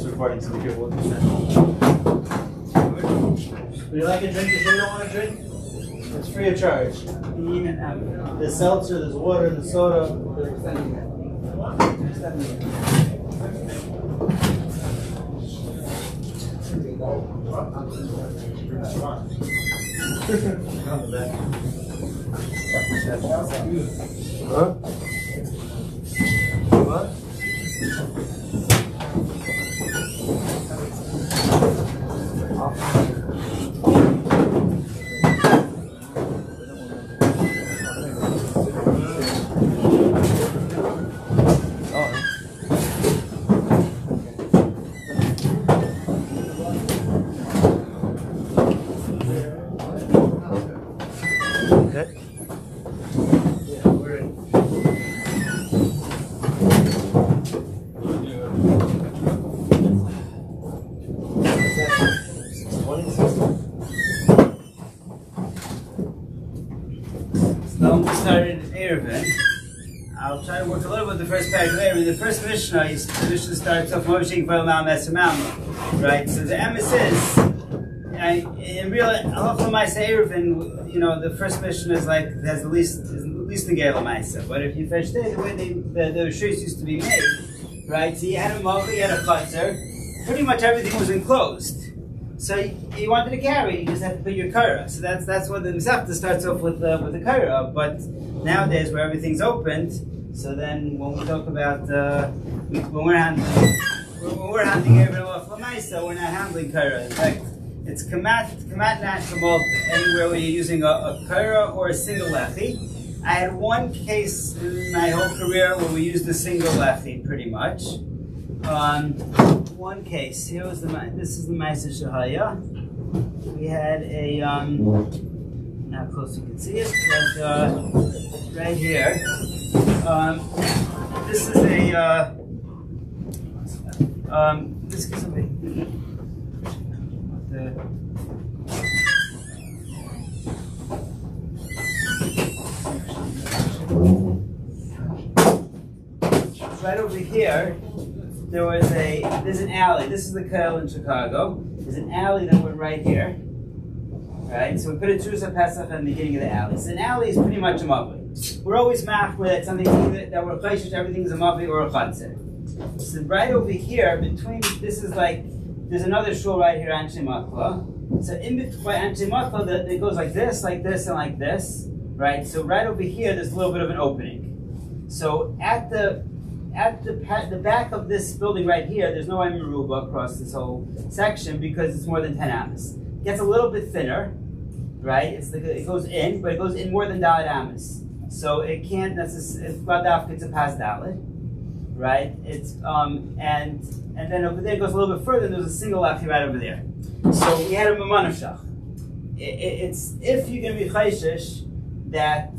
it's recording, so be careful with this. Would you like a drink if you don't want a drink? It's free of charge. There's seltzer, there's water, there's soda. Huh? What? I'll try to work a little with the first paragraph. The first Mishnah, the Mishnah starts off, right? So the emes is, in real Halachos Eruv, the first Mishnah is like, has the least Negei L'Maisa. But if you fetch the way the Rishos used to be made, right? So you had a Malka, you had a Chatzar, pretty much everything was enclosed. So you wanted to carry, you just had to put your Kara. So that's what the Mesafta starts off with the Kara. But nowadays, where everything's opened, so then when we talk about when we're handling Halachos L'Maisa, we're not handling Kara. In fact, it's kamat national anywhere where you're using a Kara or a single lechi. I had one case in my whole career where we used a single lechi, pretty much. One case. Here was this is the Ma'aser Shahaya. We had a not close you can see it, but right here. This is a this is right over here. There's an alley. This is the Kollel in Chicago. There's an alley that went right here. Right? So we put a Trusah Pesach at the beginning of the alley. So an alley is pretty much a mavli. We're always machmir that something that we're chayshish, everything's a mavli or a chatzir. So right over here, between, this is like, there's another shul right here, Anshe Makla. So in between Anshe Makla, it goes like this, and like this. Right? So right over here, there's a little bit of an opening. So at the back of this building right here, there's no Meruba across this whole section because it's more than 10 amas. It gets a little bit thinner, right? It goes in, but it goes in more than Dalet amas. So it can't necessarily, it's Badafka, it's a pas Dalet, right? It's and then over there it goes a little bit further, and there's a single lechi right over there. So we had a Mamanashach. It's if you're going to be chayshish that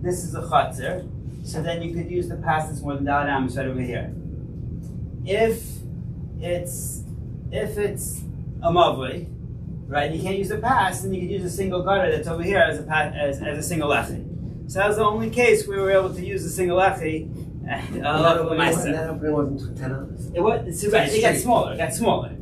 this is a chatzir, so then you could use the pas that's more than Dalet amas right over here. If it's a mavli, right, you can't use the pas, then you could use a single gutter that's over here as a single lechi. So that was the only case we were able to use a single lechi. That opening wasn't 10 amas. It was, so right, it got smaller.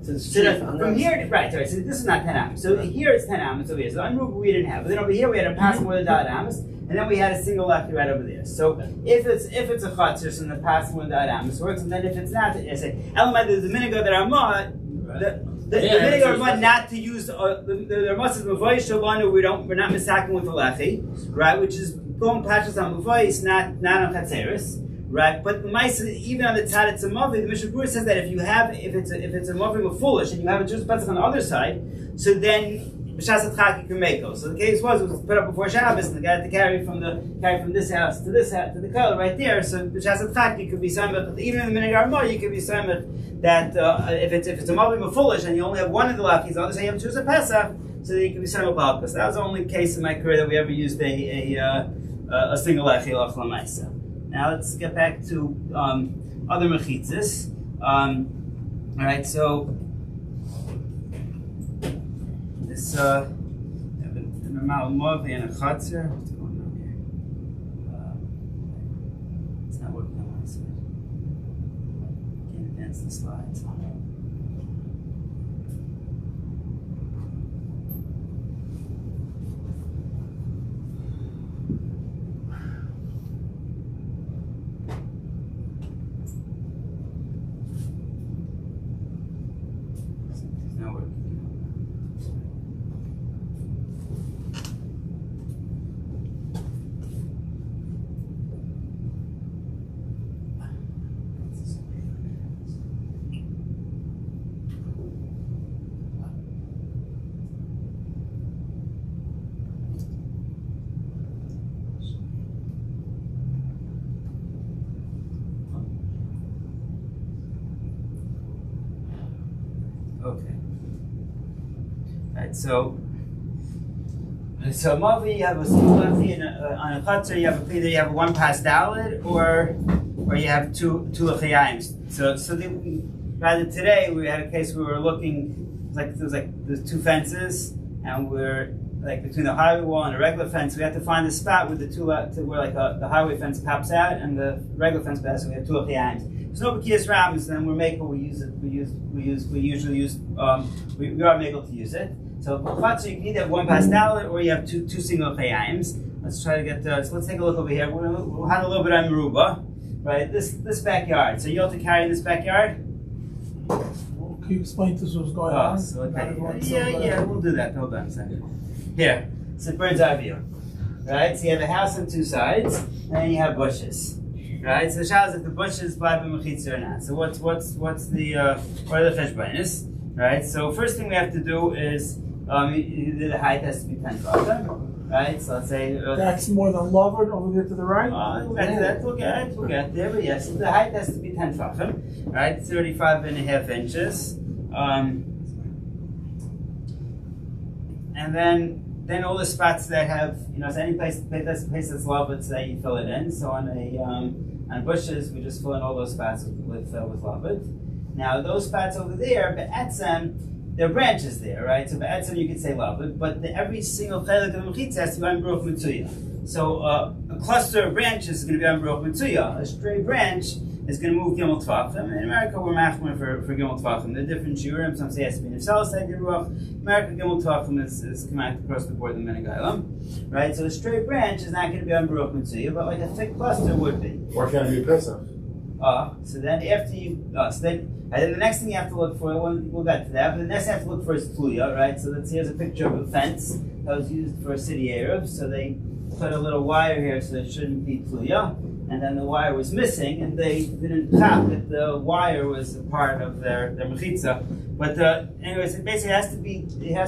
So from here, right, so this is not 10 amas. So here it's 10 amas over here. So unmovable we didn't have. But then over here we had a pas more than Dalet amas. And then we had a single lechi right over there. So if it's a chatzir, so the pas one Dalet amas works, and then if it's not, I say element the miniga that Ramah, the miniga Ramah not to use the Ramah says mavoi shalanu. We're not misaking with the lechi, right? Which is going patches on mavoi, not on chatzeris, right? But the mice even on the tzad it's a mavi. The Mishnah Berurah says that if it's a mavi with foolish and you have a Jewish pesach on the other side, so then. So the case was put up before Shabbos, and the guy had to carry from this house to this house to the Kollel right there. So b'shas chak you could be samech, even in the minhag Ramah you could be samech that if it's a mavim foolish and you only have one of the lachis, the other side you have to choose a pesach, so then you can be samech balkas. That was the only case in my career that we ever used a single lechi Halachos L'Maisa. Now let's get back to other mechitzas. All right, so. This a normal mavi and a chatzir. What's going on here? It's not working on my side. Can't advance the slides. Okay. Right. So Mavi, you have a Mavi on a Chatzar. You have either you have a one pass Dalit or you have two L'chayim. So rather today we had a case where we were looking there's two fences and we're like between the highway wall and the regular fence. We had to find the spot with the two where the highway fence pops out and the regular fence passes. So we have two L'chayim. There's no B'kiyas Rams, then we're makel. We usually use. We are makel to use it. So you can either have one pass Dalit or you have two single Chayayims. Let's try to get so let's take a look over here. We'll have a little bit on Meruba, right? This backyard. So you have to carry in this backyard. Can you explain to us what's going on? So okay. Yeah, we'll do that. Hold on a second. Here, it's a bird's eye view, right? So you have a house on two sides, and then you have bushes. Right, so the shal is if the bushes bleiben mechitza or not. So what are the cheshbonos? Right. So first thing we have to do is the height has to be 10 tefachim. Right. So let's say that's more than Lovard over there to the right. We'll get to that. We'll get there. But yes, the height has to be 10 tefachim. Right, 35.5 inches. And then all the spots that have, so any place that's Lovard, so that you fill it in. So on bushes, we just fill in all those spots with Lovard. Now those spots over there, be'etzem, there are branches there, right? So be'etzem you could say Lovard, but every single chelik of the mechitza has to be on Baruch Mitzuya. So a cluster of branches is going to be on Baruch Mitzuya. A stray branch is going to move Gimel Tvachim. In America, we're machmer for Gimel Tvachim. They're different shiurim. Some say it has to be Nefsal, say Ruach. America, Gimel Tvachim is commanded across the board in Menegailam. Right? So a stray branch is not going to be on Baruch Mitzuya, but like a thick cluster would be. Or can it be Pesach? So then after you, and then the next thing you have to look for, we'll get to that, but the next thing you have to look for is Tluya, right? So here's a picture of a fence that was used for a city Eruv. So they put a little wire here so it shouldn't be Tluya. And then the wire was missing, and they didn't count that the wire was a part of their mechitza. But anyways, it basically has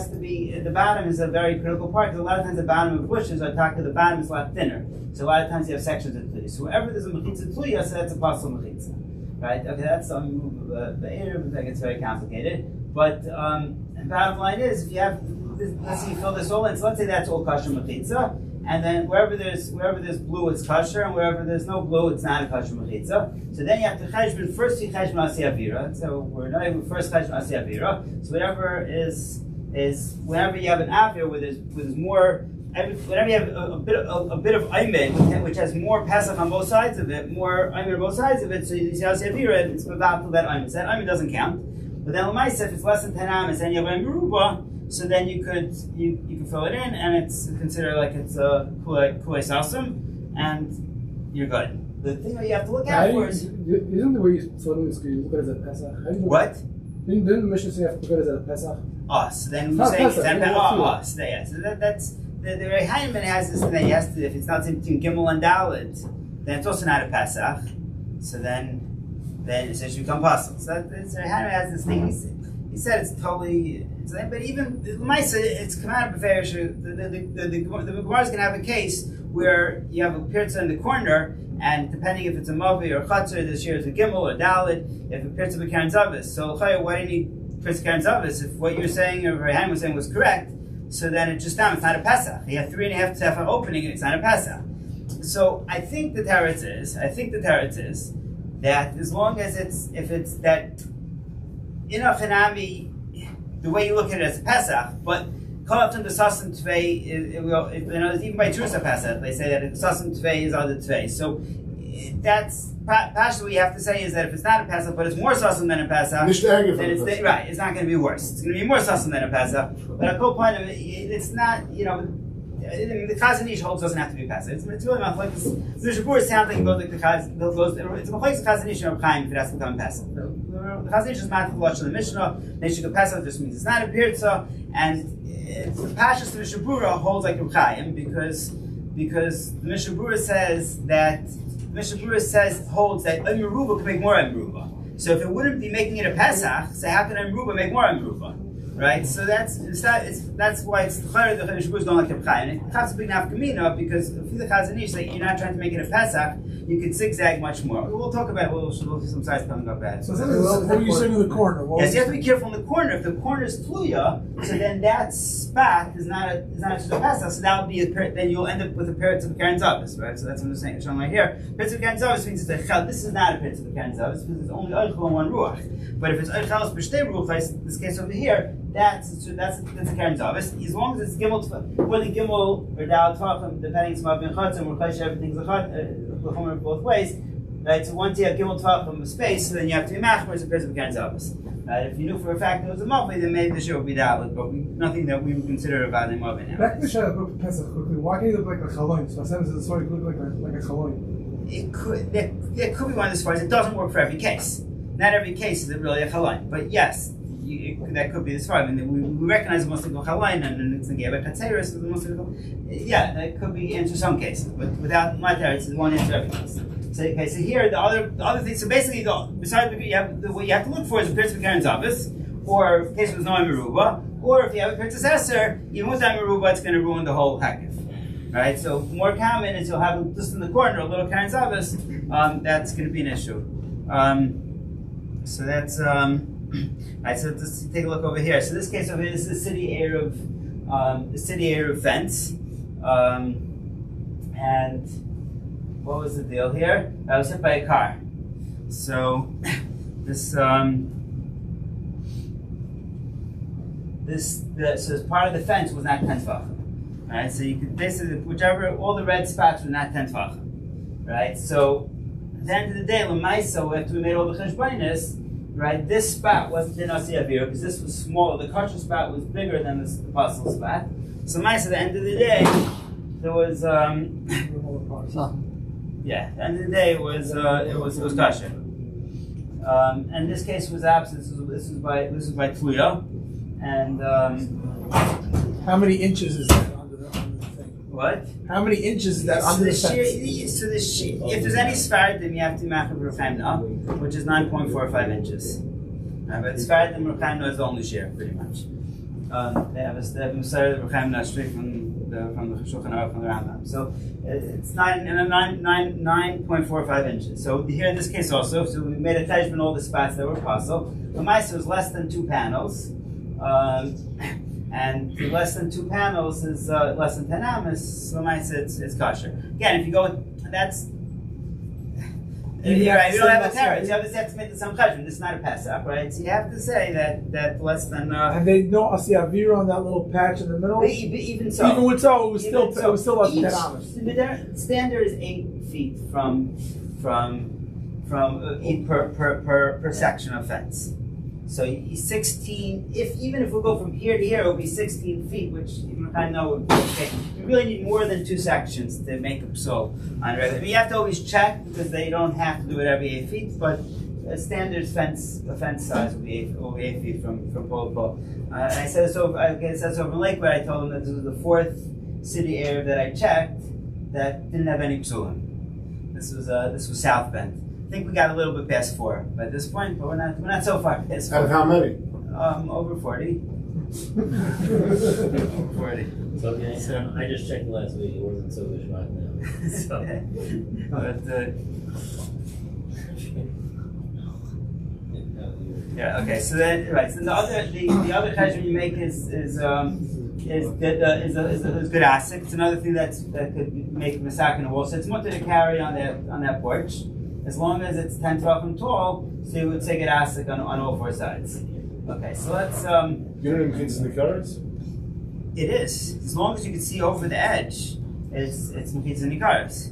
to be. The bottom is a very critical part because a lot of times the bottom of bushes are talking. The bottom is a lot thinner, so a lot of times you have sections of tluya. So wherever there's a mechitza tluya, so that's a possible mechitza, right? Okay, that's the move of the Eruv. I think it's very complicated, but the bottom line is if you have, let's say you fill this all in. So let's say that's all kosher mechitza. And then wherever there's blue, it's kosher, and wherever there's no blue, it's not a kosher mechitza. So then you have to cheshbon. First you cheshbon asi avira. So we're not even first cheshbon asi avira. So whatever is whenever you have an avir where there's more, whenever you have a bit of aymed which has more pesach on both sides of it, more aymed on both sides of it. So you see asi avira, and it's about that aymed. So that aymed doesn't count. But then l'maisa, if it's less than 10 amas, and you have aymed meruba. So then you can fill it in, and it's considered like it's a kulei sasum, and you're good. The thing that you have to look out for is isn't the way you fill in this you look at it as a Pesach? What? Didn't the Mishnah say you have to look at it as a Pesach? So then you say it's so that's the Reihaim has this thing that you have to, if it's not between Gimel and Dalet, then it's also not a Pesach. So then it says you become puzzled. So Reihaim has this thing. He said it's totally. But even it's come out of the Gemara is going to have a case where you have a pirza in the corner, and depending if it's a mavi or a chatzar, this year is a gimel or a dalit. If a pirza b'karen zavis, so why do you need pirza karen zavis? If what you're saying or Rehan was saying was correct, so then it's just it's not a pesach. You have 3.5 tefach opening, it's not a pesach. So I think the teretz is that as long as if it's that in a chanami. The way you look at it as a Pesach, but Kollel the Sasim Tvei, even by Trusa Pesach, they say that Sasim Tvei is other Tvei. So that's partially what you have to say is that if it's not a Pesach, but it's more Sasim than a Pesach, then it's right. It's not going to be worse. It's going to be more Sasim than a Pesach. But a whole point of it, it's not. The Chazon Ish holds doesn't have to be Pesach. It's really machlokes. The Shabur sounds like it goes like the Chazon. It's machlokes Chazon Ish and Reb Chaim if it has to become Pesach. The Chazon Ish is not the Lashon of the Mishnah. Neshika Pesach just means it's not a pirza, and the Pashas to the Shabura holds like Reb Chaim because the Mishabura holds that Meruba can make more Meruba. So if it wouldn't be making it a Pesach, so how can Meruba make more Meruba? Right, so that's why it's the Chayr the Shabbos don't like Reb Chaim. It has a big nafkamina because if the Chazon Ish, you're not trying to make it a Pesach, you could zigzag much more. We'll talk about it. We'll see some size coming up at it. So what are you saying in the corner? Yes, you have to be careful in the corner. If the corner is tluya, so then that spot is not a pesach. So that would be then you'll end up with a peretz of Karen Zavis, right? So that's what I'm saying. Showing right here. Peretz of Karen Zavis means it's a chel. This is not a peretz of Karen Zavis because it's only oichel and one ruach. But if it's oichelos b'shtei ruachos, this case over here, that's a Karen Zavis. As long as it's gimel, whether gimel or dal tachim, depending on ben chatzim or chaysh, everything's a both ways. Right, so once you have gimel tachim of space, so then you have to be machmer as a peretz of Karen Zavis. If you knew for a fact it was a mavli, then maybe the shir would be valid, but nothing that we would consider a valid mavli now. Back to the Shul Pesach quickly. Why can't you look like a chaloin? So Hashem says the story could look like a chaloin. It could. There could be one of the stories. It doesn't work for every case. Not every case is it really a chaloin, but yes, that could be the story. I mean, we recognize most of the chaloin and it's the geba katzeris. Yeah, that could be answer some cases, but without my teretz, it won't answer every case. So, okay, so here the other thing. So basically, besides what you have to look for is a peretz of Karen Zavis, or in case it was no meruba, or if you have a peretz esser, even with that meruba, it's going to ruin the whole hakif. Right. So more common is you'll have just in the corner a little Karen Zavis. That's going to be an issue. So that's right. So let's take a look over here. So this case over here, this is the city Eruv fence, and. What was the deal here? I was hit by a car. So so as part of the fence was not 10 tefachim. Right? So you could basically all the red spots were not 10 tefachim. Right? So at the end of the day, l'maisa, after we made all the cheshbonis, right? This spot wasn't in Asi Avira because this was smaller. The kosher spot was bigger than the puzzle spot. So l'maisa, at the end of the day, there was yeah, at the end of the day, it was kosher. And this case was absent. This was by Tluya. And how many inches is that under the thing? What? How many inches is that under the fence? If there's any Sfaradim, you have to machmer b'rchaimna, which is 9.45 inches. But Sfaradim b'rchaimna is the only shear, pretty much. They have a Messiah b'rchaimna straight from the Shulchan Aruch from the Rambam. So it's 9.45 inches. So here in this case also, so we made a cheshbon all the spots that were possible. The Maisa was less than 2 panels, and less than 2 panels is less than 10 amas. So Maisa it's kosher. Again, if you go, that's. You don't have a teretz. You have to make the some cheshbon. This is not a Pesach, right? So you have to say that less than. And they don't see Avira on that little patch in the middle. Even so, even with so, it was still less than 10 amas. The standard is 8 feet from per section of fence. So 16. Even if we go from here to here, it would be 16 feet, which even I know would be okay. You really need more than 2 sections to make a psal on regular. I mean, you have to always check because they don't have to do it every 8 feet, but a standard fence size will be 8 feet from pole to pole. And I said this over. It says over in Lakewood. I told them that this was the 4th city area that I checked that didn't have any psulim. This was South Bend. I think we got a little bit past 4 by this point, but we're not so far past 4. Out of how many? Over 40. Over 40. It's okay. So I just checked last week. It wasn't so good right now. So. Yeah. Okay. So then, right. So the other cheshbon you make is good asik. It's another thing that could make masak in a wall. So it's mutter to carry on that porch, as long as it's 10 tefachim tall. So you would take it asik on all 4 sides. Okay. So let's. You don't even in the carrots? It is, as long as you can see over the edge. It's mechitzas nikaros.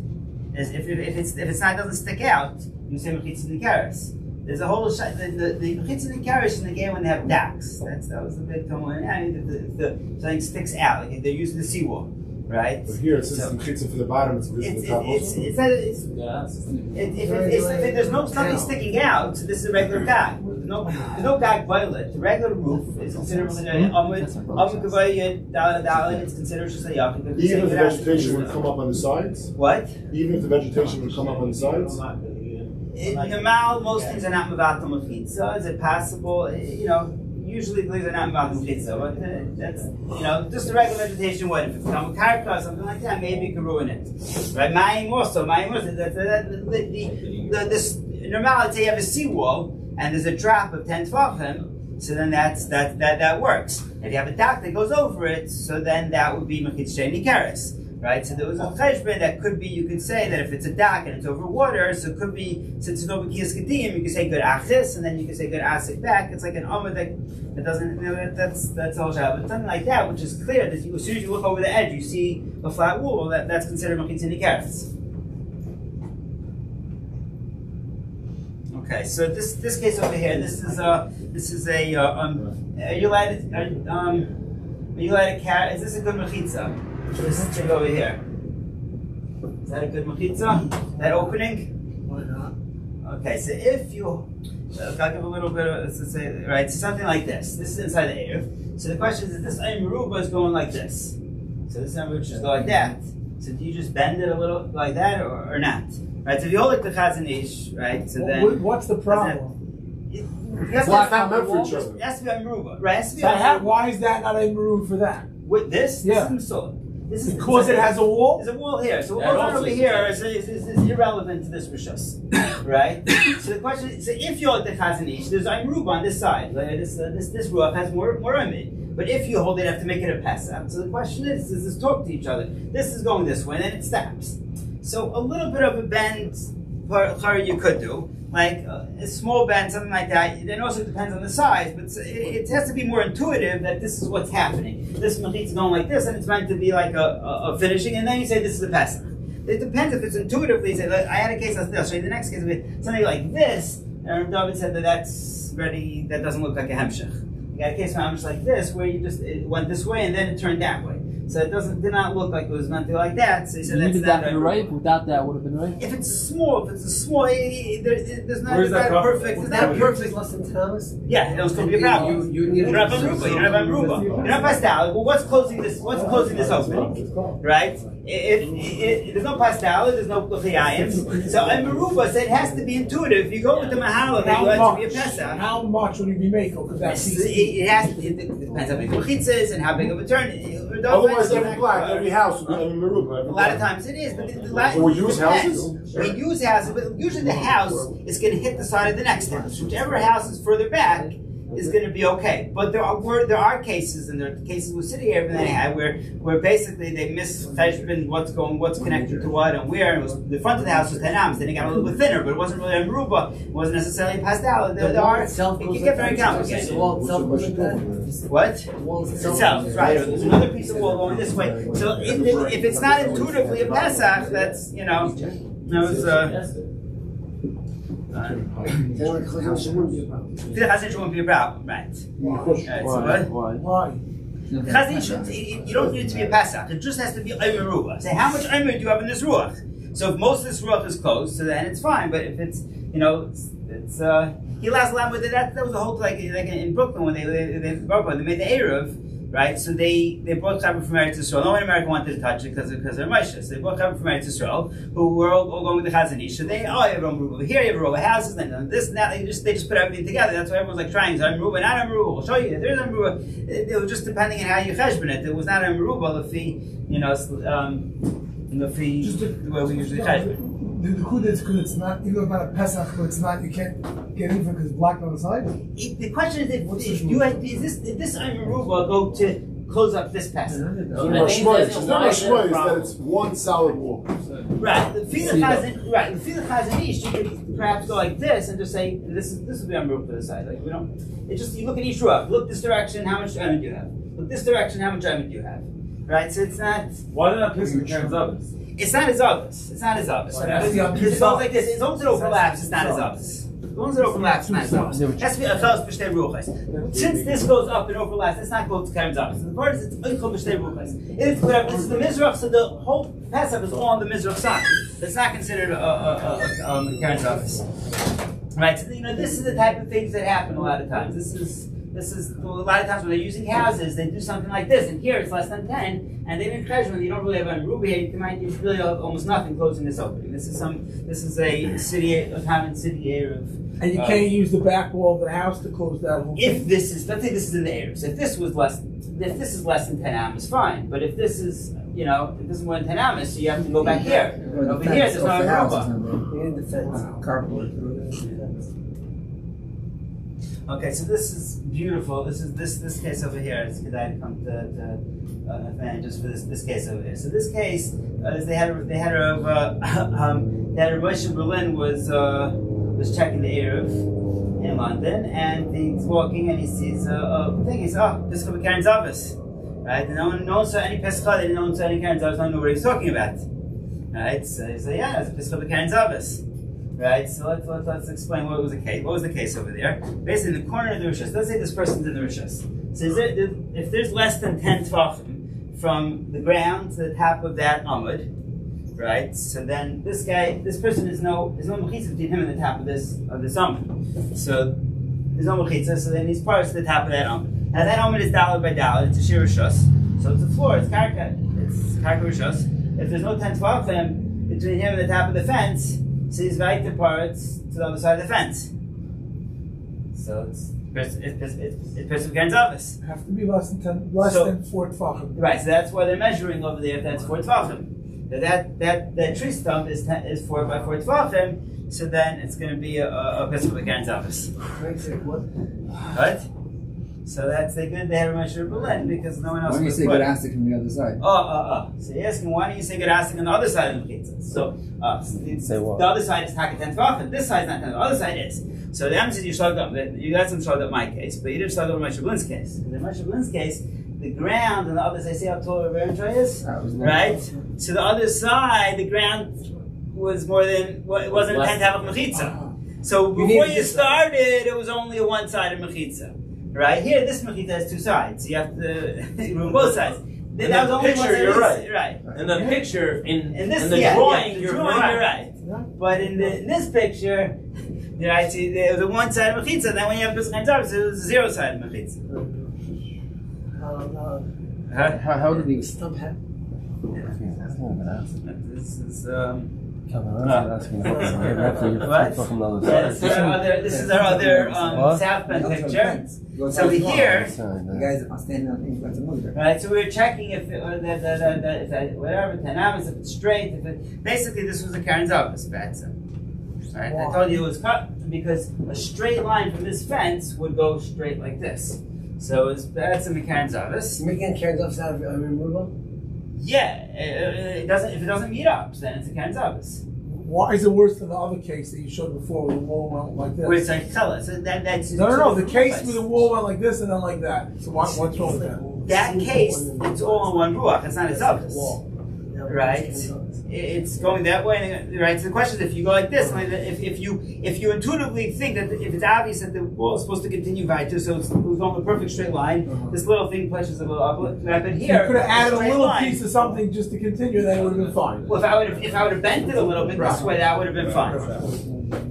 If it's not doesn't stick out, you say mechitzas nikaros. There's a whole the mechitzas nikaros in the game when they have daks. That was the big thing. The something sticks out, like they're using the seawall, right? But here it says mechitzas for the bottom. It's for the top also. If there's nothing sticking out, so this is a regular gag. There's no gag violet. The regular roof is considered it's considered shesayach. Even if the vegetation would come up on the sides? What? Even if the vegetation would come up on the sides? Normal, most things are not mevatel mechitza. Is it possible? You usually these are not involved in mechitza, but that's just the regular vegetation would. If it's come karka or something like that, maybe you could ruin it. Right? Mayim also. This normality, you have a seawall and there's a drop of 10 tefachim, so then that works. If you have a dock that goes over it, so then that would be mechitza sheni keres. Right, so there was a cheshbon that could be. You could say that if it's a dock and it's over water, so it could be, since it's no b'kiyas kedim, you could say good achis, and then you could say good asik back. It's like an omah that doesn't. That's all shab. But something like that, which is clear that as soon as you look over the edge, you see a flat wall. That's considered mechitza nikaris. Okay, so this case over here, this is a. Are you allowed to carry? Is this a good mechitza? This thing over here. Is that a good mechitza? That opening? Why not? Okay, so if you, I'll give a little bit of, let's say, right, so something like this. This is inside the Eruv. So the question is, this Meruba is going like this. So this Meruba should go like that. So do you just bend it a little like that or not? Right, so if you hold it to Chazon Ish, right, so then. What's the problem? It's not meant for each other. It has to be Meruba, right? It has to be Why is that not a room for that? With this? Yeah. This is solid. This is Because it has a wall? There's a wall here. So what goes on over here is irrelevant to this rishus, right? So the question is, so if you're at the Chazon Ish, there's a Eruv on this side. Like this ruach has more imid. But if you hold it, you have to make it a pesach. So the question is, does this talk to each other? This is going this way, and then it stops. So a little bit of a bend, you could do. Like a small bend, something like that. It also depends on the size, but it has to be more intuitive that this is what's happening. This mechitza is going like this, and it's meant to be like a finishing, and then you say this is the pesach. It depends if it's intuitively. Say, I had a case. I'll show you the next case with something like this, and David said that's ready. That doesn't look like a hemshech. You got a case of like this, where it went this way and then it turned that way. So it did not look like it was meant to be like that. So he said that's not right. Without that, would have been right. If it's small, there's not perfect. It's not perfect. Less than 10 hours? Yeah, it'll still be a problem. You don't have Meruba. You don't have Meruba. You don't have pastel. Well, what's closing this opening? Right? If there's no pastel, there's no chayayim. So in Meruba, so it has to be intuitive. If you go with the mahala, then you have to be a pesach. How much would you be making? It depends how big the mechitza is and how big of a turn. Otherwise, every block, every house will be a Meruba. A lot of times it is, but So we use houses? We use houses, but usually the house is going to hit the side of the next house. Whichever house is further back is going to be okay. But there are cases, and there are cases with city area that they had where basically they mischeshbon what's connected to what and where. And it was, the front of the house was 10 ams, then it got a little bit thinner, but it wasn't really a Meruba. It wasn't necessarily a pastel. It can get very complicated. The wall itself goes like that? What? The wall Itself, right. There's another piece of wall going this way. So if it's not intuitively a Pesach, that's, that was, Chazon wouldn't be a problem. Chazon won't be a problem, right. Why? Chazon, you don't need it to be a Pesach. It just has to be Omer Ruach. Say, how much Omer do you have in this Ruach? So if most of this Ruach is closed, so then it's fine. But if it's, he allows lamb with it. That was the whole, like in Brooklyn when they made the Eruv, right? So they brought Chaver from Eretz Yisrael. No one in America wanted to touch it because they're Moshe. So they brought Chaver from Eretz Yisrael, who were all going with the Chazon Ish. So you have Ruba over here, you have Ruba houses, and this and that. They just put everything together. That's why everyone's like trying. So I'm Ruba, not I'm Ruba. We'll show you. There's I'm Ruba. It was just depending on how you cheshbon it. It was not I'm Ruba. The way we usually cheshbon. The Kuda is because it's not, even though it's not a Pesach, but it's not, you can't get in for it because it's blocked on the side? The question is, did this Meruba go to close up this Pesach? It's not a shmoy, it's that it's one solid wall. Right. The Fila Chazon Ish, you could perhaps go like this and just say, this will be Meruba for the side. Like we don't. It's just you look at each ruach. Look this direction, how much diamond do you have? Look this direction, how much diamond do you have? Right. So it's not. Why did I pick the Karen's others? It's not as obvious. It's not as obvious. It goes like this. As long as it overlaps, it's not as obvious. As long as it overlaps, it's not as obvious. It has to be a chaz b'shtei ruchos. Since this goes up and overlaps, it's not going to Karen's obvious. The part is it's oichel b'shtei ruchos. This is the mizrach, so the whole Pesach is all on the mizrach side. It's not considered a Karen's obvious. Right? So, this is the type of things that happen a lot of times. This is a lot of times when they're using houses, they do something like this, and here it's less than 10, and they didn't measure when you don't really have a ruby here, you might use really almost nothing closing this opening. This is a common city Eruv And you can't use the back wall of the house to close that whole If thing. this is, let's say this is in the Eruv. If this is less than 10 amas, fine. But if this is, if this is more than 10 amas, so you have to go back here. Over here, there's no Eruv. You need the fence, carport. Okay, so this is beautiful. This is this case over here. It's good I come to just for this case over here. So this case, they had Moshe Berlin was checking the Eruv in London, and he's walking and he sees a thing. He says, "Oh, Pesach Karen Zavis," right? And no one saw any Pesach. They didn't know one saw any Karen Zavis. No one knew what he was talking about, right? So he said, "Yeah, it's a Pesach Karen Zavis." Right, so let's explain what was the case. What was the case over there? Basically, in the corner of the rishus. Let's say this person's in the rishus. So if there's less than 10 tvachim from the ground to the top of that amud, right? So then this person is no mechitza between him and the top of this amud. So there's no mechitza. So then he's parts to the top of that amud. Now that amud is daled by daled. It's a shir rishus. So it's a floor. It's karka. It's karka rishus. If there's no 10 tvachim between him and the top of the fence, so he's right to parts to the other side of the fence. So it's person Karen's office. Have to be less than 4 tvachim. Right, so that's why they're measuring over there if that's 4 tvachim. That tree stump is 4 by 4 tvachim, so then it's going to be a person of Karen's office. Right? So that's they had a measure of Berlin because no one else. Why don't you say good astic from the other side? So you're asking why don't you say good astic on the other side of the mechitza? So the other side is taka 10 tvachim. This side is not 10. The other side is. So the answer is you showed up. You got some showed up my case, but you didn't show up in Moshe Berlin's case. In Moshe Berlin's case, the ground on the other side. See how tall a Aaron Troy is, right? So the other side, the ground was more than it wasn't a 10 tvach mechitza. So before you started, it was only a one-sided mechitza. Right here, this mechitza has 2 sides. So you have to ruin both sides. That was only picture, you're right. In the picture, in the drawing, you're right. But in this picture, right, see, there was a one-sided mechitza. Then when you have Pesach Chaim Zavis, it was a 0-sided mechitza. How did he stump happen? This is this is our other South Bend picture. So here, the guys are standing on things that's a movie. Right, so we were checking if whatever 10 amas, if it's straight, basically this was a Karen Zavis batza. Right, I told you it was cut because a straight line from this fence would go straight like this. So it's batza and Karen Zavis. Making Karen Zavis out of removal. Yeah, it doesn't. If it doesn't meet up, then it's a Karen Zavis. Why is it worse than the other case that you showed before where the wall went like this? Where it's like color. So that's No. The case where the wall went like this and then like that. So what's wrong with that? That case, it's all in one ruach. It's not a Zavis. Right? It's going that way, right? So the question is, if you go like this, if you intuitively think that if it's obvious that the wall is supposed to continue weiter, so it's going a perfect straight line, this little thing pushes a little up. But here, you could have added a little line, piece of something just to continue, then it would have been fine. Well, if I would have bent it a little bit this way, that would have been fine.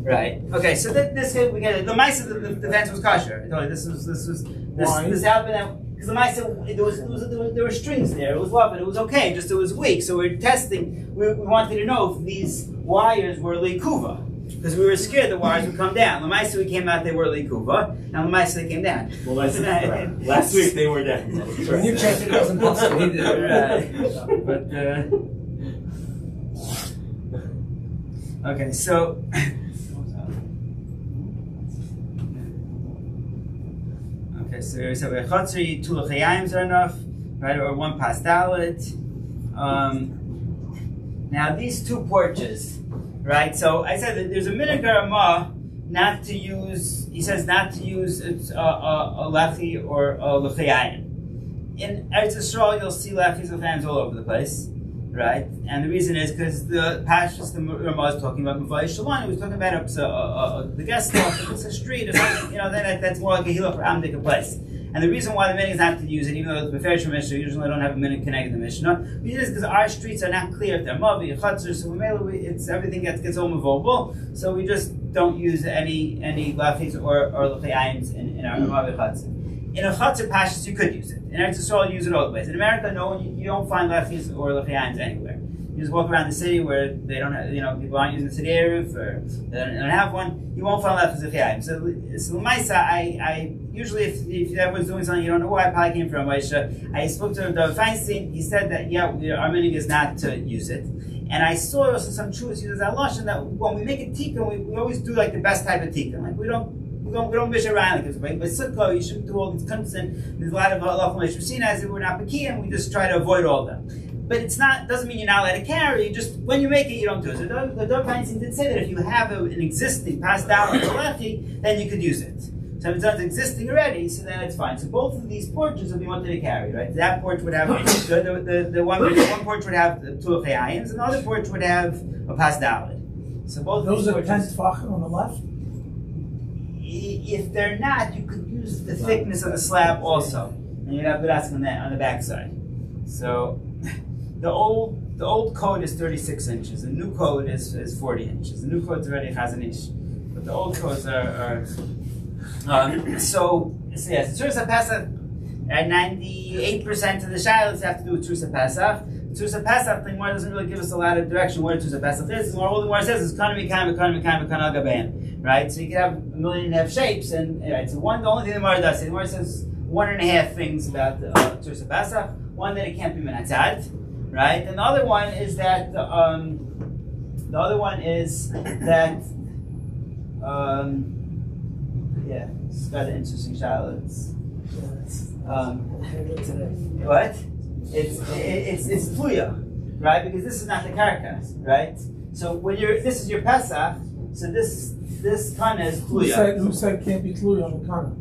Right. Okay. So this we get it. The mice of the fence was kosher. I told you this happened. Because the mice, there were strings there. It was love, and it was okay. Just it was weak. So we were testing. We wanted to know if these wires were likuva, because we were scared the wires would come down. The mice we came out, they were likuva. Now the mice they came down. Well, last week they were down. When you checked it, it wasn't possible. Right. But okay, so. Okay, so we said chatzri, 2 lechayim are enough, right? Or 1 pastalet. Now these 2 porches, right? So I said that there's a minhag Rama not to use. He says not to use a lechi or a lechayim. In Eretz Yisrael, you'll see lechis and fans all over the place, right? And the reason is because the pashtus the Rama is talking about Mavai Shalon. He was talking about the guest house, if it's a street or something, that's more like a hilah for amdik place. And the reason why the minhag is not to use it, even though it's beferish from Mishnah, usually don't have a minhag connected to the Mishnah, because our streets are not clear if they're mavi, chatzor, so it's everything gets all movable. So we just don't use any lefis or lechayims in our mavi chatzor. In a chatzor pashtus, you could use it. In Eretz Yisrael, you use it all the ways. In America, no, you don't find lefis or lechayims anywhere. You just walk around the city where they don't have, people aren't using the city Eruv or they don't have one. You won't fall in love with Zechayim. So L'maisa, I usually if everyone's doing something you don't know where I probably came from. I spoke to Dov Feinstein. He said that our meaning is not to use it. And I saw also some truths. There's that lashon that when we make a tikkun, we always do like the best type of tikkun. Like we don't mish around like this. But sukkah, you shouldn't do all these kunts, and there's a lot of halachos mishrasin we're not b'kiyim. We just try to avoid all of them. But doesn't mean you're not allowed to carry. You just when you make it, you don't do it. So the Dov Feinstein did say that if you have an existing passed down lechi, then you could use it. So if it's not existing already, so then it's fine. So both of these porches will be wanted to carry, right? That porch would have the one porch would have the two chayayims, and the other porch would have a pasdalid. So both those of are these 10 tefachim on the left. If they're not, you could use the thickness of the slab also, and you'd have b'das on the back side. So the old code is 36 inches. The new code is 40 inches. The new code already has an inch, but the old codes are so yes, the Trusa Pesach, at 98% of the shilas have to do with Trusa Pesach. Trusa Pesach, the Gemara doesn't really give us a lot of direction what Trusa Pesach is. All the Gemara says is kanami gaban, right? So you can have 1.5 million shapes, and right. So the only thing the Gemara does, the Gemara says 1.5 things about Trusa Pesach. One, that it can't be menatzad, right? And the other one is that yeah, it's got an interesting shadow. What? It's tluya, right? Because this is not the karkas, right? So when this is your Pesach, so this kana is tluya. Who said it can't be tluya on the kana?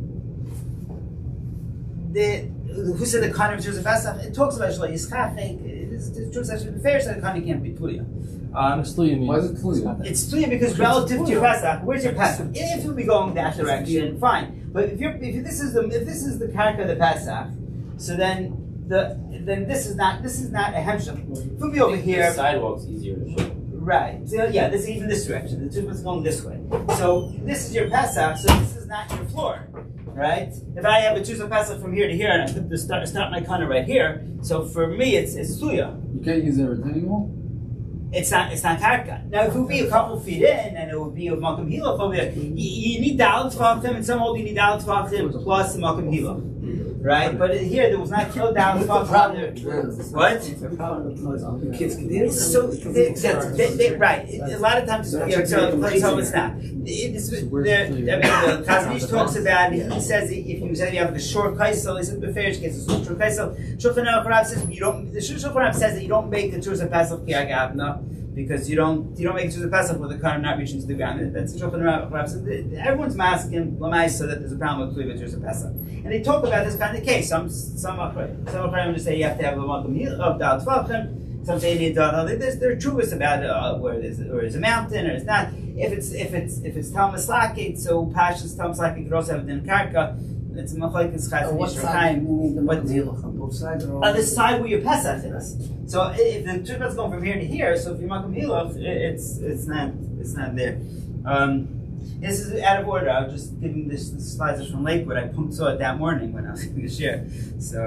Who said the kana of Trusa Pesach? It talks about Shalai Yischach. It's true that the fair said the kana can't be tluya. Why is it tluya? It's tluya because relative to your Pesach, where's your Pesach? If you'll be going that direction, fine. But if this is the karka of the Pesach, so then this is not a hemshach. If we'll be over here, the sidewalk's easier to show. Right. So yeah, this is even this direction. The tubus going this way. So this is your Pesach. So this is not your floor, right? If I have a Trusa Pesach from here to here, and I put the start my kana right here, so for me it's tluya. You can't use a retaining wall? It's not karka. Now, if it would be a couple feet in, and it would be a makom hilach over there, you need dalat tefachim, and some you need dalat tefachim plus a makom hilach, right? But here there was not killed dalat tefachim. What? The kids can hear it. So right. A lot of times, so it's not. The Chazon Ish talks about. He says if you say you have the short kaisel, he says beferish case the short kaisel. Shulchan Aruch says you don't. The Shulchan Aruch says that you don't make the Trusa Pesach kiagavna because you don't make Trusa Pesach with the car not reaching to the ground. That's the Shulchan Aruch. Everyone's masking lamais so that there's a problem with Trusa Pesach, and they talk about this kind of case. Some just say you have to have a makom of dal tvachim. Some say you need there are truths about where there's a mountain or it's not. If it's Talmud Slakit, so Pashas Talmud Slakit could also have din karka. It's machlokes chazon What side do you need the makom hilach on both sides? On the side where your Pesach is. So if the triplet's going from here to here, so if your makom hilach, it's not there. This is out of order. I was just giving this slides from Lakewood. I saw it that morning when I was giving the share. So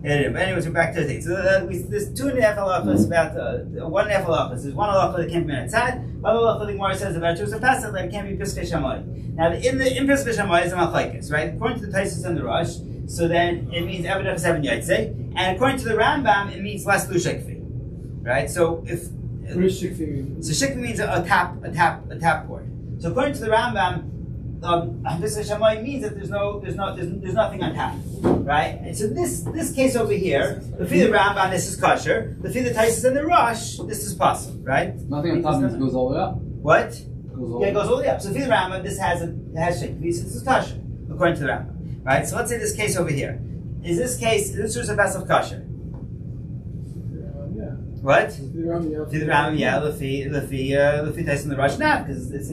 but anyways, we're back to the thing. So there's 2.5 halachos about 1.5 halachos. There's one halacha that can't be outside. Other halacha the Gemara says about Trusa Pesach that it can't be Piskei Shammai. Now in Piskei Shammai is a machlokes, right? According to the Taisus and the Rosh, so then it means Evid 7 Yaitse, and according to the Rambam, it means less Lushekvi, right? So if What does shikvi mean? so shikvi means a tap board. So according to the Rambam, Piskei Shammai means that there's nothing on top, right? And so this case over here, the fee the Rambam, this is kosher. The fee the Taisus and the Rosh, this is possible, right? Nothing on top means it goes all the way up. What? It It goes all the way up. So fee the Rambam, this has shikvi, this is kosher, according to the Rambam, right? So let's say this case over here. Is this Trusa Pesach kosher? What? To the Rambam, yeah. Lefi Taisus and the Rosh, not because it's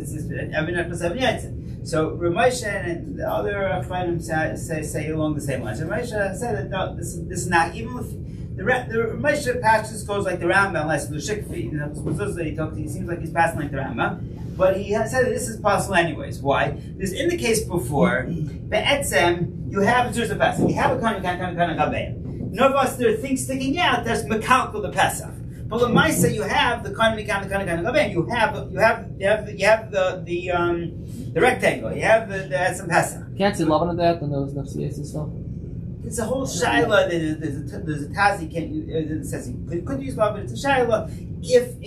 every night plus 7 yaitz. So Ramosha and the other Achronim say along the same lines. Ramosha said that no, this is not even the Ramosha passages goes like the Rambam unless the Shikfi. He seems like he's passing like the Rambam, but he has said that this is possible anyways. Why? Because in the case before, be'etzem you have a Trusa Pesach, you have a kind of gabein. None of us there are things sticking out. That's mekalkel the Pesach. But with Maisa, you have the kind of you have the rectangle. You have the Etzem Pesach. Can't say loving at that and those Nefsiyas and stuff. It's a whole shaila. There's a tazi. It says you could use love, but it's a shaila. If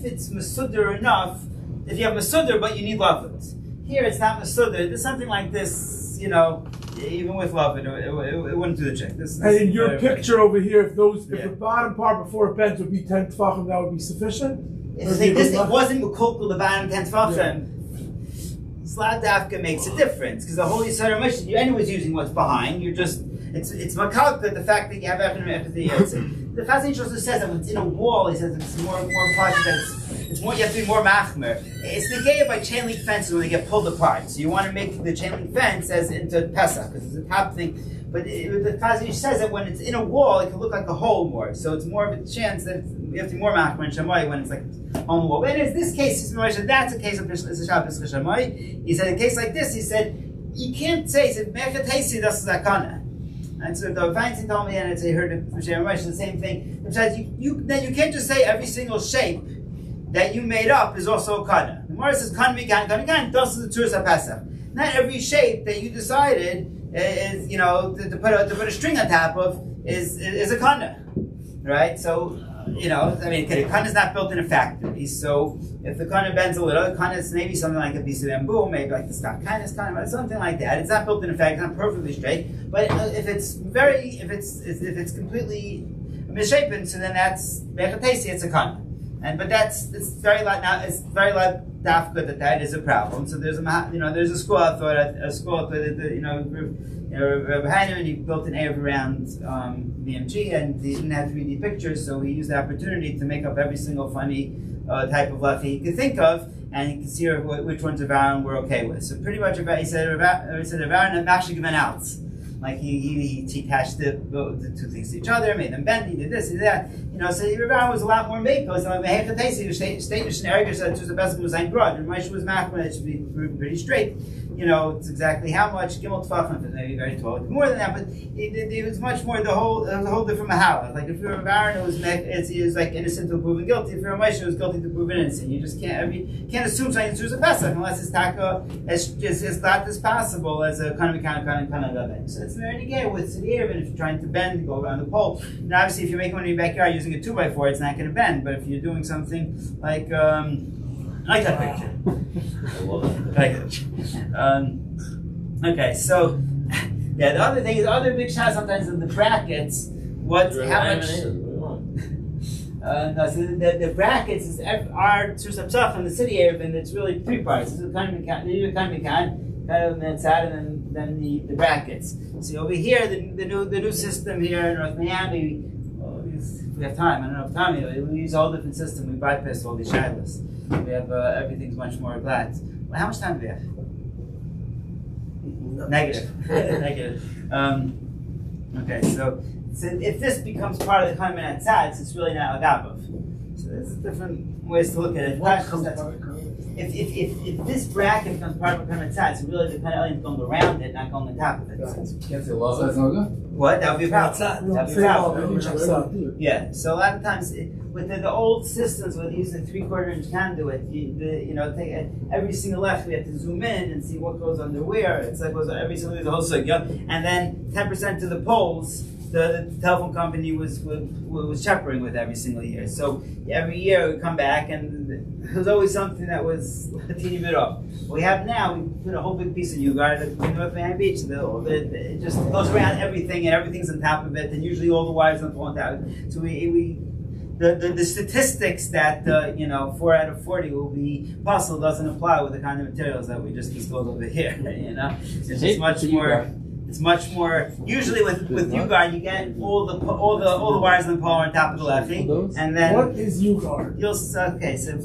it's masudar enough, if you have masudar but you need lavut. Here it's not masudar. There's something like this, even with lavut, it wouldn't do the trick. And in your picture over here, if the bottom part before it bends would be 10 tefachim, that would be sufficient. It wasn't mukokul the bottom 10 tefachim. Slad dafka makes a difference because the Holy Yisrael Mission, you anyone's using what's behind. You're just it's makalka the fact that you have the Chazon also says that when it's in a wall, he says it's more partial that it's more you have to be more machmer. It's negated by chain link fences when they get pulled apart. So you want to make the chain link fence as into Pesach because it's a top thing. But the Chazon says that when it's in a wall, it can look like a hole more. So it's more of a chance that you have to be more machmer in Shammai when it's like on the wall. But in this case, that's a case of Pesach Shammai. He said in a case like this, he said you can't say he said Mechatesi das zakana. And so the Feinstein told me, and I heard it from Shem Ramesh, the same thing. It says you can't just say every single shape that you made up is also a kana. The Gemara says kan mikan, das is the Tzuras HaPesach. Not every shape that you decided is to put a string on top of is a kana, right? So a kana is not built in a factory. So if the kana bends a little, the kana is maybe something like a piece of bamboo, maybe like the stock kind of something like that. It's not built in a factory, it's not perfectly straight. But if it's completely misshapen, so then that's mechatesi, it's a kana. It's very loud now. It's very loud dafka that is a problem. So there's a school I thought Rabbi Hainu, he built an Eruv around BMG, and he didn't have 3D pictures, so he used the opportunity to make up every single funny type of lefi he could think of, and he could see which ones of Aaron we're okay with. So pretty much, he said Aaron had actually given out. Like he attached the two things to each other, made them bend, he did this, he did that. So Aaron was a lot more makos. So statement Eric said to the best was ein broad, and Moshe was machman, it should be pretty straight. It's exactly how much gimel tefachim, maybe very tall, more than that, but it was much more the whole different mahala. Like if you're a baron, it was like innocent to proven guilty. If you're a Moshe, it was guilty to proven innocent. You just can't assume something to a Pesach unless it's taka as flat as possible as a kind of gavin. So it's very negay with the Eruv, and if you're trying to bend, go around the pole. And obviously, if you're making one in your backyard using a 2x4, it's not going to bend. But if you're doing something like I like that picture. Okay, so the other thing is other big shots sometimes in the brackets. How much? No, so the brackets is our Tzuras HaPesach from the city Eruv, and it's really three parts. This is kind of mitzad, and then the brackets. See over here, the new system here in North Miami. If we have time, I don't know if time. We use a whole different system. We bypass all these shilas. We have everything's much more glad. Well, how much time do we have? No. Negative. Negative. Okay, so if this becomes part of the Kaiman Atzad, it's really not Agabav. So there's different ways to look at it. If this bracket becomes part of a Kaiman Atzad, so really the Kaiman Alien is going around it, not going on top of it. Can't say love. That's not good. What? That would be a problem. That would be a problem. Yeah. So a lot of times with the old systems where they use the 3/4 inch conduit, take every single left we have to zoom in and see what goes under where. It's like every single there's a whole circuit, and then 10% to the poles. The telephone company was shepherding with every single year. So every year we come back and there was always something that was a teeny bit off. What we have now, we put a whole big piece of U-guard in North Miami Beach. It just goes around everything and everything's on top of it, and usually all the wires are on top of it. So the statistics that 4 out of 40 will be possible doesn't apply with the kind of materials that we just installed over here. It's just much more. It's much more. Usually with U-guard, you get all the wires on the pole on top of the lefty, and then what is U-guard? Okay, so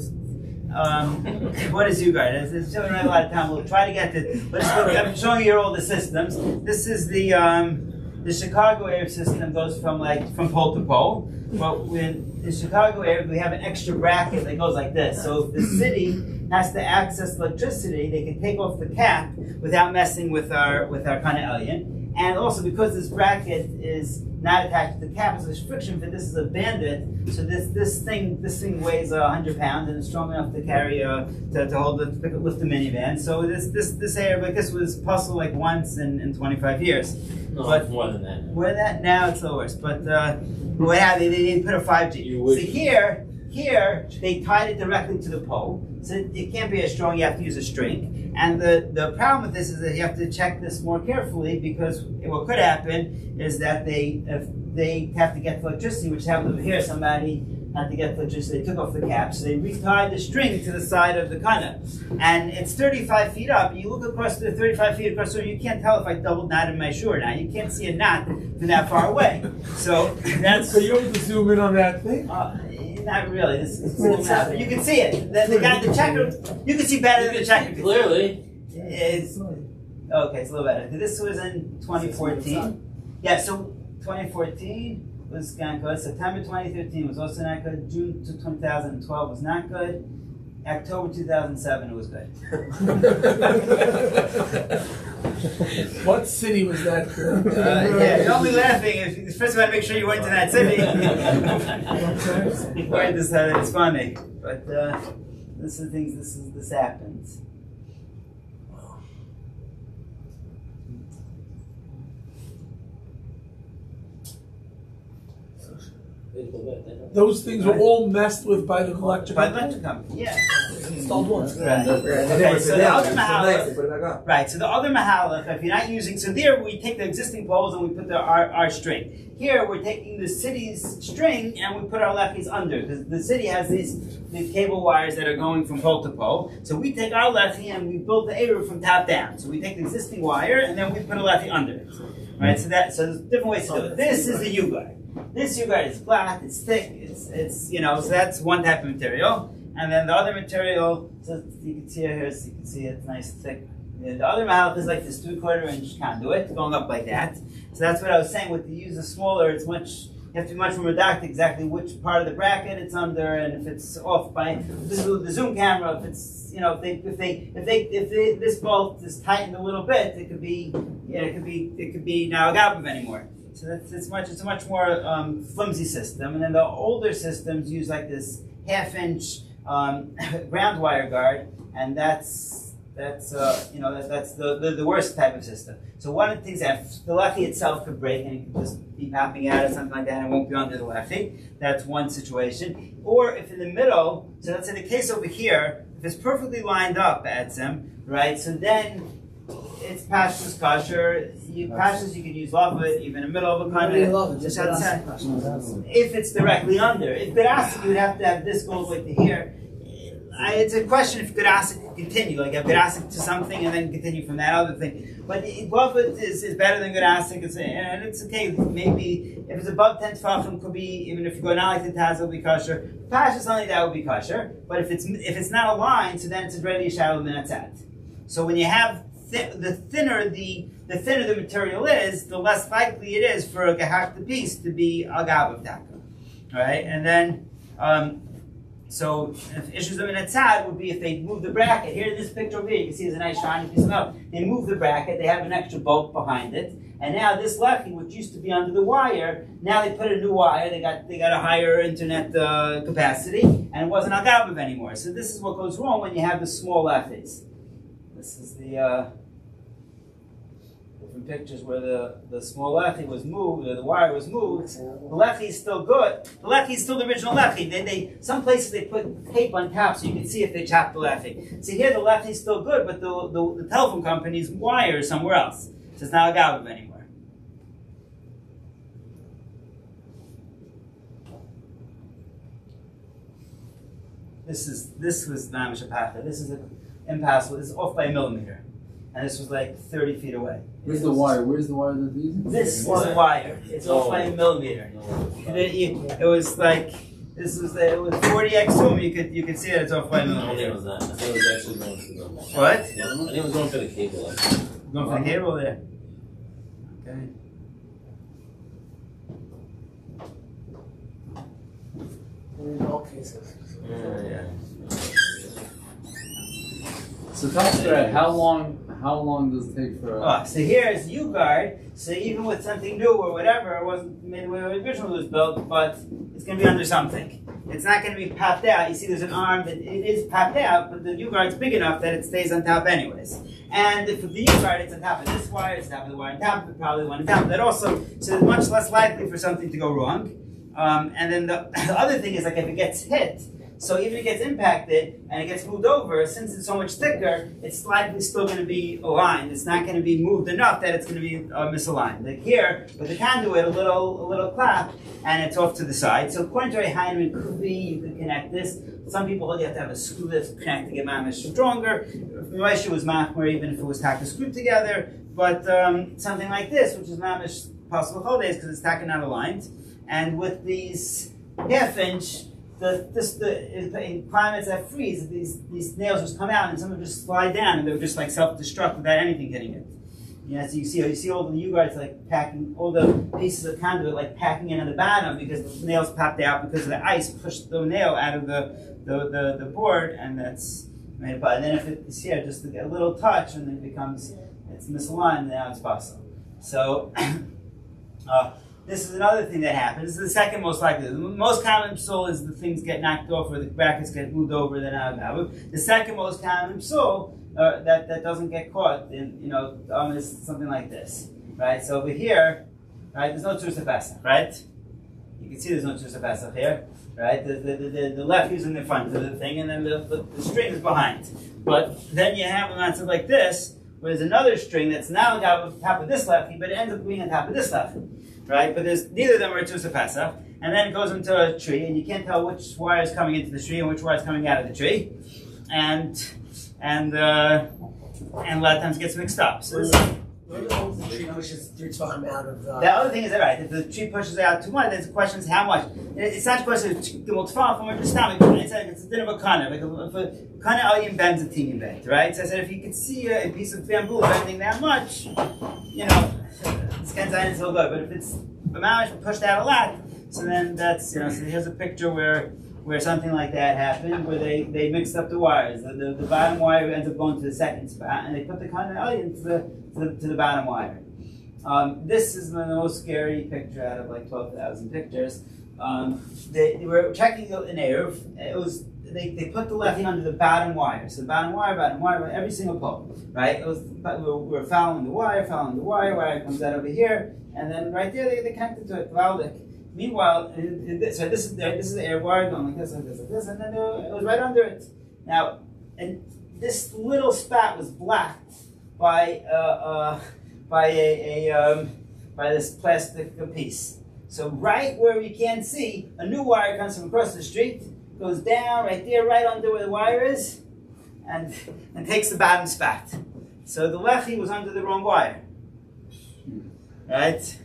what is U-guard? It's showing a lot of time. We'll try to get to. I'm showing you all the systems. This is the Chicago Eruv system goes from pole to pole. But with the Chicago Eruv, we have an extra bracket that goes like this. So if the city has to access electricity, they can take off the cap without messing with our kind of alien. And also because this bracket is not attached to the cap, so there's friction fit. This is a bandit, so this thing weighs 100 pounds and it's strong enough to carry to hold lift the minivan. So this area, like this was puzzled like once in 25 years. No, but more than that. More than that now it's a little worse. But they put a 5G. So here they tied it directly to the pole, so it can't be as strong. You have to use a string. And the problem with this is that you have to check this more carefully, because what could happen is that if they have to get electricity, which happened over here. Somebody had to get electricity. They took off the cap, so they retied the string to the side of the kana, and it's 35 feet up. You look across the 35 feet across, so you can't tell if I double knotted my shore. Now you can't see a knot from that far away. So that's. So you want to zoom in on that thing? Not really. You can see it. The checker. You can see better than the checker. Clearly. It's okay. It's a little better. This was in 2014. Yeah. So 2014 was not good. September 2015 was also not good. June 2012 was not good. October 2007 it was good. What city was that? Yeah, you're only laughing if first of all make sure you went to that city. Before this it's funny, but this is things. This happens. Those things were all messed with by the electric company. Yeah. Installed once. Right. Okay, so the other mahalach. Right. So the other mahalach, if you're not using, so there we take the existing poles and we put our string. Here we're taking the city's string and we put our lefties under, because the city has these cable wires that are going from pole to pole. So we take our lefty and we build the Eruv from top down. So we take the existing wire and then we put a lefty under it. Right. So there's different ways to do it. This is the U-guard. This U-guard is flat, it's thick, it's so that's one type of material. And then the other material, so you can see it here, so you can see it's nice thick. And the other mahalach is like this 3/4 inch conduit going up like that. So that's what I was saying. With the use of smaller, you have to be much more redact exactly which part of the bracket it's under, and if it's off by the zoom camera, if it's if this bolt is tightened a little bit, it could be now a gabav anymore. So it's a much more flimsy system, and then the older systems use like this 1/2 inch ground wire guard, and that's the worst type of system. So one of the things that the lefty itself could break and it could just be popping out or something like that, and it won't be under the lefty. That's one situation. Or if in the middle, so let's say the case over here, if it's perfectly lined up at some, right? So then it's pashtus kosher. Pashtus you can use lavud even in the middle of a kind of just outside. If it's directly under. If Berasik, you would have to have this go all the way to here. It's a question if Berasik can continue, like a Berasik to something and then continue from that other thing. But lavud is better than Berasik, and it's okay. Maybe if it's above 10 tefachim, could be, even if you go not like the Taz, will be kosher. Pashtus only that will be kosher. But if it's not aligned, so then it's ready to shadow minatzat. So when you have the thinner the material is, the less likely it is for a gehakta piece to be a gabav taka. Right? And then, so if issues of minatzad would be if they move the bracket. Here in this picture over here, you can see there's a nice shiny piece of metal. They move the bracket, they have an extra bolt behind it, and now this lefty, which used to be under the wire, now they put a new wire, they got a higher internet capacity, and it wasn't a gabav anymore. So this is what goes wrong when you have the small lefties. This is the different pictures where the small lefty was moved, or the wire was moved. The lefty is still good. The lefty is still the original lefty. Then some places they put tape on top so you can see if they chopped the lefty. See here the lefty is still good, but the telephone company's wire is somewhere else. So it's not a gabav anymore. This was mamish apacha. This is impossible. This is off by a millimeter, and this was like 30 feet away. Where's the wire? Where's the wire that they're using? This is the wire. It's off by a millimeter. It was like it was 40x zoom. You could see that it's off by a millimeter. I think it was that. I think it was actually going to the. What? I think it was going for the cable. Going for the cable there. Okay. In all cases. Yeah. So talk about how long how long does it take for? So here is U-guard. So even with something new or whatever, it wasn't made the way it originally was built, but it's going to be under something. It's not going to be popped out. You see, there's an arm that it is popped out, but the U-guard's big enough that it stays on top anyways. And if the U-guard, it's on top of this wire, it's on top of the wire on top of it, probably one on top of that also. So it's much less likely for something to go wrong. And then the other thing is, like, if it gets hit, so even if it gets impacted and it gets moved over, since it's so much thicker, it's likely still going to be aligned. It's not going to be moved enough that it's going to be misaligned. Like here, with the conduit, a little clap, and it's off to the side. So according to Heinemann, could be you could connect this. Some people hold you have to have a screw that's connected to get mamish stronger. My issue was machmer, even if it was tacked screwed together. But something like this, which is mamish possible holidays because it's tacked not aligned, and with these half-inch. In climates that freeze, these nails just come out and some of them just slide down and they're just like self-destruct without anything hitting it. So you see all the U-guards like packing, all the pieces of conduit like packing in at the bottom because the nails popped out because of the ice pushed the nail out of the board, and that's made by. And then if it's here, just to get a little touch and then it's misaligned, and now it's possible. So this is another thing that happens. This is the second most likely. The most common psul is the things get knocked off or the brackets get moved over. The second most common psul that doesn't get caught is something like this, right? So over here, right, there's no Tzusa Pesach, right? You can see there's no Tzusa Pesach here, right? The left is in the front of the thing, and then the string is behind. But then you have an answer like this, where there's another string that's now on top of this lefty, but it ends up being on top of this lefty. Right, but neither of them are Tzusa Pesach, and then it goes into a tree, and you can't tell which wire is coming into the tree and which wire is coming out of the tree, and a lot of times it gets mixed up. So the tree pushes through time out of the... The other thing is that, right, if the tree pushes out too much, then the question is how much. It's not a question of the multiple from your stomach, it's a bit of a kana. Like if a kana alien bends a teeny bit, right? So I said if you could see a piece of bamboo bending that much, this kind of is so good. But if it's the mamish pushed out a lot, so then that's so here's a picture where something like that happened, where they mixed up the wires. The bottom wire ends up going to the second spot, and they put the kana alien to the bottom wire. This is the most scary picture out of like 12,000 pictures. They were checking in Eruv. They put the lefty under the bottom wire. So the bottom wire, every single pole, right? We're following the wire, wire comes out over here, and then right there they connected to it, Valdic. Meanwhile, this is the air wire going like this, and then it was right under it. Now, and this little spot was blocked by this plastic piece. So right where we can't see, a new wire comes from across the street, goes down right there, right under where the wire is, and takes the bottom spot. So the lefty was under the wrong wire, right?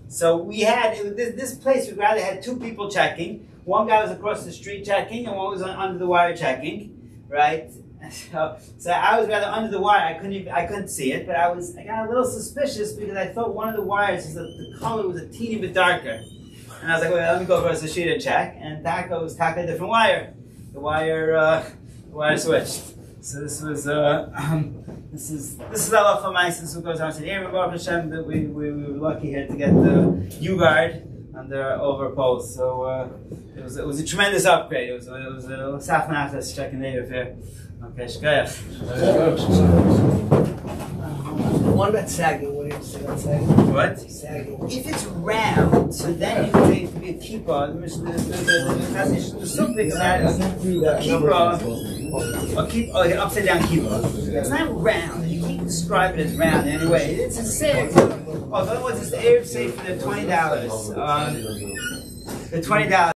So we had this place. We rather had two people checking. One guy was across the street checking, and one was under the wire checking, right? So I was rather under the wire. I couldn't see it, but I got a little suspicious because I thought one of the wires the color was a teeny bit darker. And I was like, well, let me go across the street and check. And Taka was a different wire. The wire switched. So this was this is Halacha Ma'asis who goes on to the Eruv Baruch Hashem that we were lucky here to get the U-guard under over poles. So it was a tremendous upgrade. It was a Safnachas checking the Eruv here. Okay, shkayach. What about sagging? What do you say about sagging? What? Sagging. If it's round, so then you can say it could be a kippah. The something that is kippah, upside down kippah. It's not round. You can't describe it as round anyway. It's a say. Oh, the other ones is the Eruv say for the $20. The $20.